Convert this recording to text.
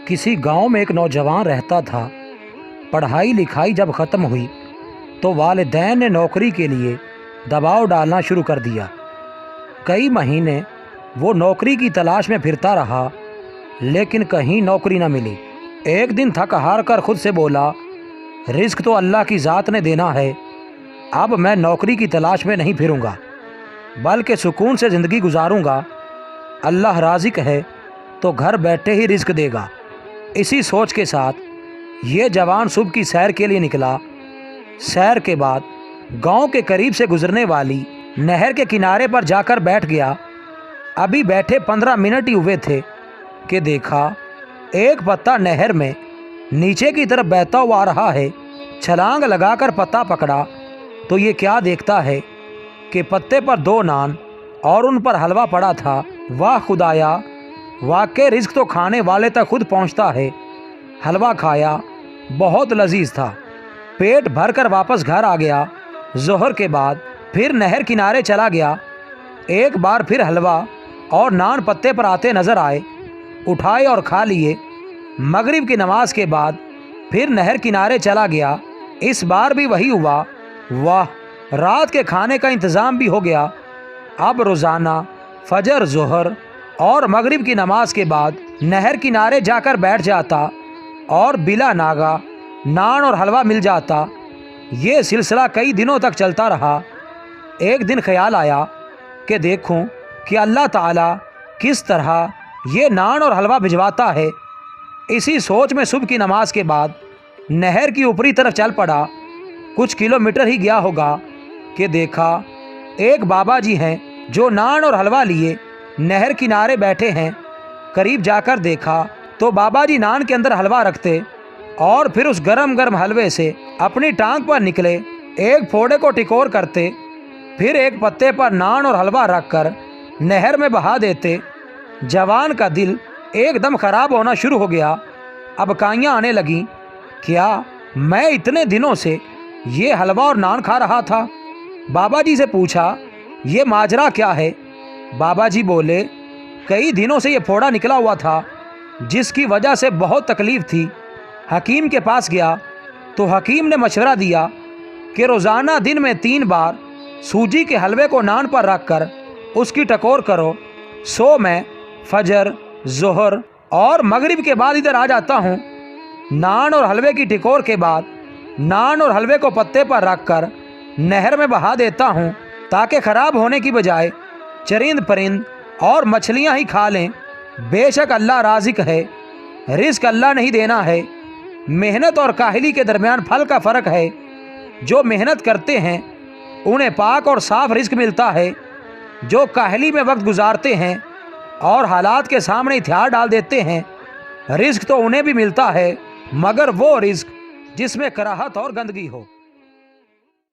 किसी गांव में एक नौजवान रहता था। पढ़ाई लिखाई जब ख़त्म हुई तो वालिदैन ने नौकरी के लिए दबाव डालना शुरू कर दिया। कई महीने वो नौकरी की तलाश में फिरता रहा, लेकिन कहीं नौकरी न मिली। एक दिन थक हार कर खुद से बोला, रिस्क तो अल्लाह की ज़ात ने देना है। अब मैं नौकरी की तलाश में नहीं फिरूंगा, बल्कि सुकून से ज़िंदगी गुजारूंगा। अल्लाह राज़िक है तो घर बैठे ही रिस्क देगा। इसी सोच के साथ ये जवान सुबह की सैर के लिए निकला। सैर के बाद गांव के करीब से गुजरने वाली नहर के किनारे पर जाकर बैठ गया। अभी बैठे 15 मिनट ही हुए थे कि देखा एक पत्ता नहर में नीचे की तरफ बहता हुआ आ रहा है। छलांग लगाकर पत्ता पकड़ा तो ये क्या देखता है कि पत्ते पर 2 नान और उन पर हलवा पड़ा था। वाह खुदाया, वाकई रिस्क तो खाने वाले तक खुद पहुंचता है। हलवा खाया, बहुत लजीज था। पेट भर कर वापस घर आ गया। जोहर के बाद फिर नहर किनारे चला गया। एक बार फिर हलवा और नान पत्ते पर आते नज़र आए, उठाए और खा लिए। मगरिब की नमाज के बाद फिर नहर किनारे चला गया। इस बार भी वही हुआ। वाह, रात के खाने का इंतज़ाम भी हो गया। अब रोज़ाना फजर, जोहर और मगरिब की नमाज के बाद नहर किनारे जाकर बैठ जाता और बिला नागा नान और हलवा मिल जाता। ये सिलसिला कई दिनों तक चलता रहा। एक दिन ख्याल आया कि देखूं कि अल्लाह ताला किस तरह ये नान और हलवा भिजवाता है। इसी सोच में सुबह की नमाज के बाद नहर की ऊपरी तरफ चल पड़ा। कुछ किलोमीटर ही गया होगा कि देखा एक बाबा जी हैं जो नान और हलवा लिए नहर किनारे बैठे हैं। करीब जाकर देखा तो बाबा जी नान के अंदर हलवा रखते और फिर उस गरम गरम हलवे से अपनी टांग पर निकले एक फोड़े को टिकोर करते, फिर एक पत्ते पर नान और हलवा रखकर नहर में बहा देते। जवान का दिल एकदम ख़राब होना शुरू हो गया। अब काइयाँ आने लगीं, क्या मैं इतने दिनों से ये हलवा और नान खा रहा था? बाबा जी से पूछा, ये माजरा क्या है? बाबा जी बोले, कई दिनों से ये फोड़ा निकला हुआ था, जिसकी वजह से बहुत तकलीफ़ थी। हकीम के पास गया तो हकीम ने मशवरा दिया कि रोज़ाना दिन में 3 बार सूजी के हलवे को नान पर रख कर उसकी टकोर करो। सो मैं फजर, जोहर और मगरिब के बाद इधर आ जाता हूँ। नान और हलवे की टिकोर के बाद नान और हलवे को पत्ते पर रख कर नहर में बहा देता हूँ, ताकि ख़राब होने की बजाय चरिंद परिंद और मछलियाँ ही खा लें। बेशक अल्लाह राज़िक है, रिस्क अल्लाह नहीं देना है। मेहनत और काहली के दरमियान फल का फ़र्क है। जो मेहनत करते हैं उन्हें पाक और साफ रिस्क मिलता है। जो काहली में वक्त गुजारते हैं और हालात के सामने हथियार डाल देते हैं, रिस्क तो उन्हें भी मिलता है, मगर वो रिस्क जिसमें कराहत और गंदगी हो।